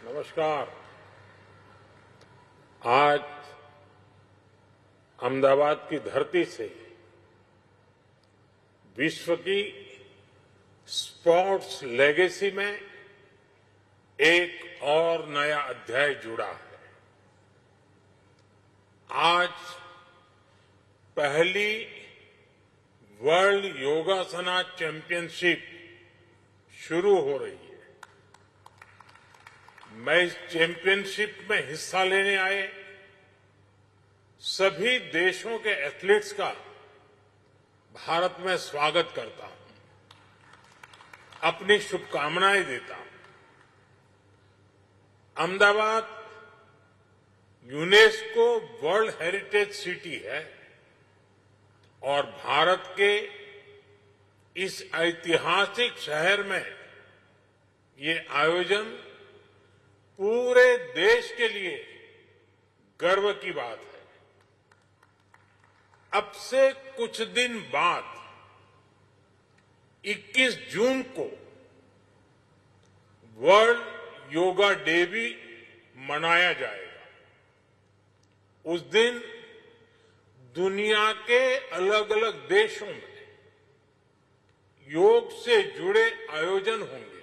नमस्कार। आज अहमदाबाद की धरती से विश्व की स्पोर्ट्स लेगेसी में एक और नया अध्याय जुड़ा है। आज पहली वर्ल्ड योगासना चैंपियनशिप शुरू हो रही है। मैं इस चैंपियनशिप में हिस्सा लेने आए सभी देशों के एथलीट्स का भारत में स्वागत करता हूं, अपनी शुभकामनाएं देता हूं। Ahmedabad UNESCO world heritage city है और भारत के इस ऐतिहासिक शहर में ये आयोजन पूरे देश के लिए गर्व की बात है। अब से कुछ दिन बाद 21 जून को वर्ल्ड योगा डे भी मनाया जाएगा। उस दिन दुनिया के अलग अलग देशों में योग से जुड़े आयोजन होंगे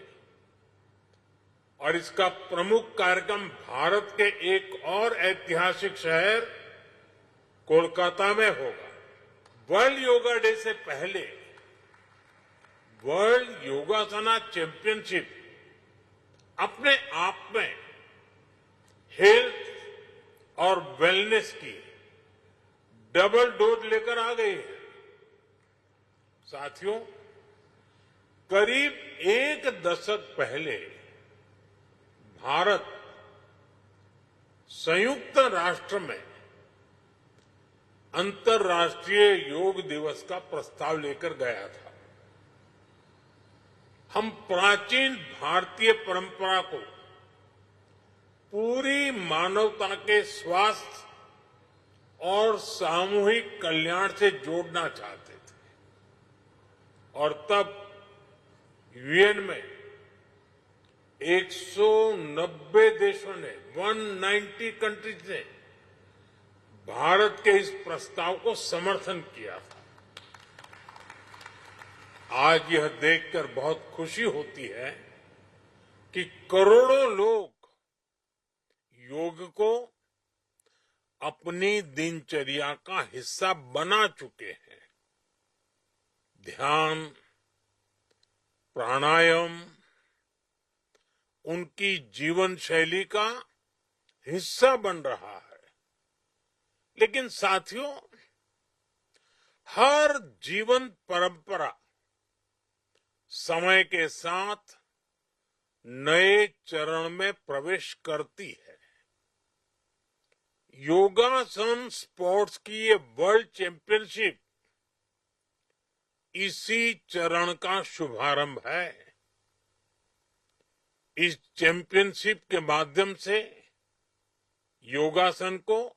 और इसका प्रमुख कार्यक्रम भारत के एक और ऐतिहासिक शहर कोलकाता में होगा। वर्ल्ड योगा डे से पहले वर्ल्ड योगासना चैंपियनशिप अपने आप में हेल्थ और वेलनेस की डबल डोज लेकर आ गई है। साथियों, करीब एक दशक पहले भारत संयुक्त राष्ट्र में अंतर्राष्ट्रीय योग दिवस का प्रस्ताव लेकर गया था। हम प्राचीन भारतीय परंपरा को पूरी मानवता के स्वास्थ्य और सामूहिक कल्याण से जोड़ना चाहते थे और तब यूएन में 190 देशों ने 190 कंट्रीज ने भारत के इस प्रस्ताव को समर्थन किया था। आज यह देखकर बहुत खुशी होती है कि करोड़ों लोग योग को अपनी दिनचर्या का हिस्सा बना चुके हैं। ध्यान, प्राणायाम उनकी जीवन शैली का हिस्सा बन रहा है। लेकिन साथियों, हर जीवन परंपरा समय के साथ नए चरण में प्रवेश करती है। योगासन स्पोर्ट्स की ये वर्ल्ड चैंपियनशिप इसी चरण का शुभारंभ है। इस चैंपियनशिप के माध्यम से योगासन को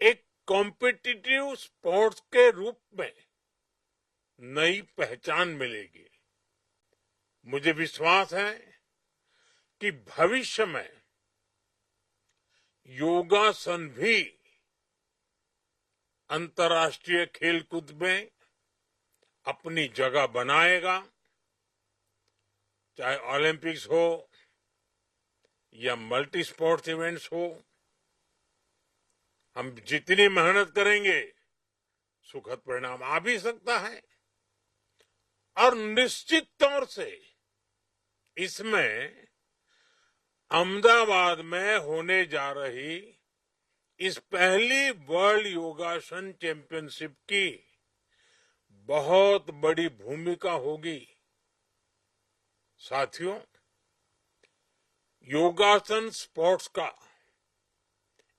एक कॉम्पिटिटिव स्पोर्ट्स के रूप में नई पहचान मिलेगी। मुझे विश्वास है कि भविष्य में योगासन भी अंतर्राष्ट्रीय खेलकूद में अपनी जगह बनाएगा। चाहे ओलंपिक्स हो या मल्टी स्पोर्ट्स इवेंट्स हो, हम जितनी मेहनत करेंगे सुखद परिणाम आ भी सकता है। और निश्चित तौर से इसमें अहमदाबाद में होने जा रही इस पहली वर्ल्ड योगासन चैंपियनशिप की बहुत बड़ी भूमिका होगी। साथियों, योगासन स्पोर्ट्स का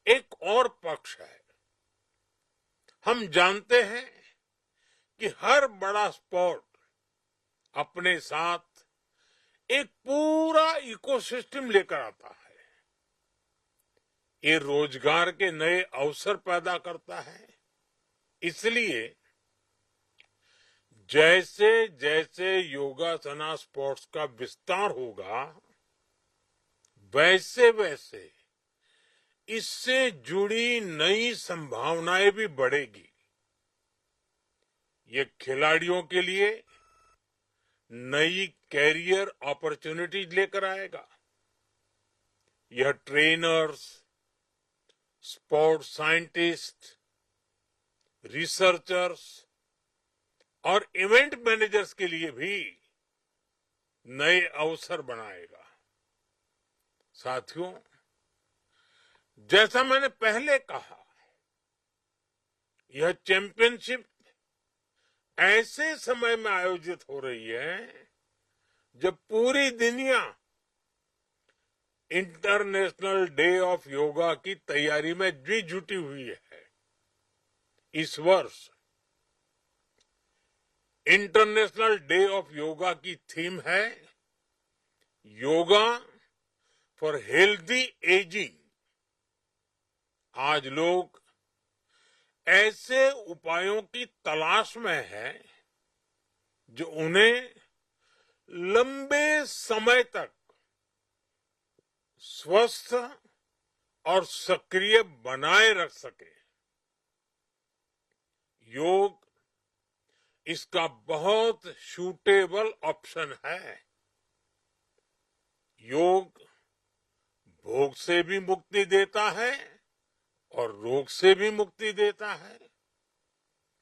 एक और पक्ष है। हम जानते हैं कि हर बड़ा स्पोर्ट अपने साथ एक पूरा इकोसिस्टम लेकर आता है। ये रोजगार के नए अवसर पैदा करता है। इसलिए जैसे जैसे योगासना स्पोर्ट्स का विस्तार होगा, वैसे वैसे इससे जुड़ी नई संभावनाएं भी बढ़ेगी। ये खिलाड़ियों के लिए नई कैरियर अपॉर्चुनिटीज लेकर आएगा। यह ट्रेनर्स, स्पोर्ट्स साइंटिस्ट, रिसर्चर्स और इवेंट मैनेजर्स के लिए भी नए अवसर बनाएगा। साथियों, जैसा मैंने पहले कहा, यह चैंपियनशिप ऐसे समय में आयोजित हो रही है जब पूरी दुनिया इंटरनेशनल डे ऑफ योगा की तैयारी में भी जुटी हुई है। इस वर्ष इंटरनेशनल डे ऑफ योगा की थीम है योगा फॉर हेल्दी एजिंग। आज लोग ऐसे उपायों की तलाश में हैं जो उन्हें लंबे समय तक स्वस्थ और सक्रिय बनाए रख सके। योग इसका बहुत सूटेबल ऑप्शन है। योग भोग से भी मुक्ति देता है और रोग से भी मुक्ति देता है,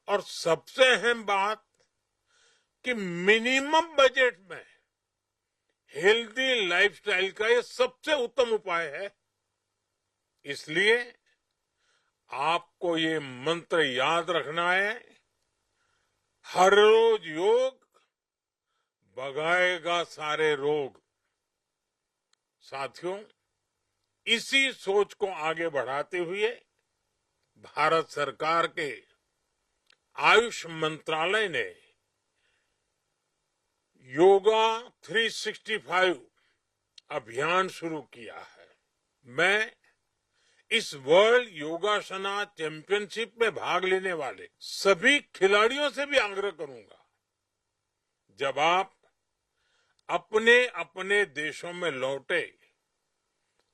और सबसे अहम बात कि मिनिमम बजट में हेल्दी लाइफस्टाइल का ये सबसे उत्तम उपाय है। इसलिए आपको ये मंत्र याद रखना है, हर रोज योग भगाएगा सारे रोग। साथियों, इसी सोच को आगे बढ़ाते हुए भारत सरकार के आयुष मंत्रालय ने योगा 365 अभियान शुरू किया है। मैं इस वर्ल्ड योगासना चैंपियनशिप में भाग लेने वाले सभी खिलाड़ियों से भी आग्रह करूंगा, जब आप अपने अपने देशों में लौटे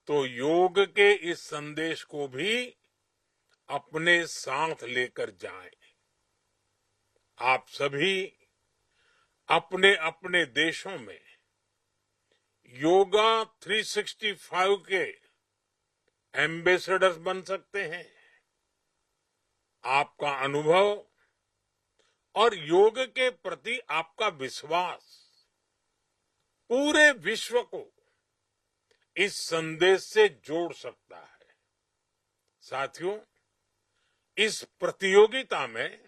तो योग के इस संदेश को भी अपने साथ लेकर जाएं। आप सभी अपने अपने देशों में योगा 365 के एम्बेसडर्स बन सकते हैं। आपका अनुभव और योग के प्रति आपका विश्वास पूरे विश्व को इस संदेश से जोड़ सकता है। साथियों, इस प्रतियोगिता में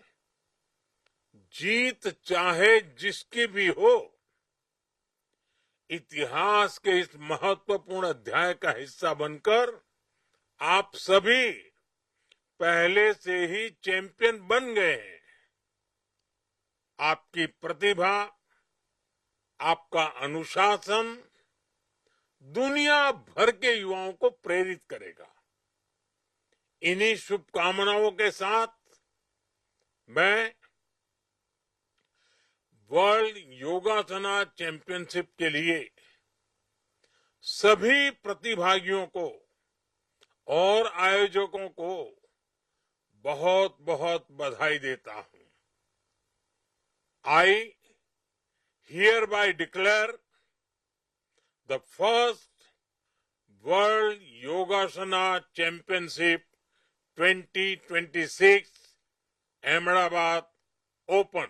जीत चाहे जिसकी भी हो, इतिहास के इस महत्वपूर्ण अध्याय का हिस्सा बनकर आप सभी पहले से ही चैंपियन बन गए हैं। आपकी प्रतिभा, आपका अनुशासन दुनिया भर के युवाओं को प्रेरित करेगा। इन्हीं शुभकामनाओं के साथ मैं वर्ल्ड योगासना चैंपियनशिप के लिए सभी प्रतिभागियों को और आयोजकों को बहुत बहुत बधाई देता हूं। I hereby declare the first World Yogasana Championship 2026 Ahmedabad open.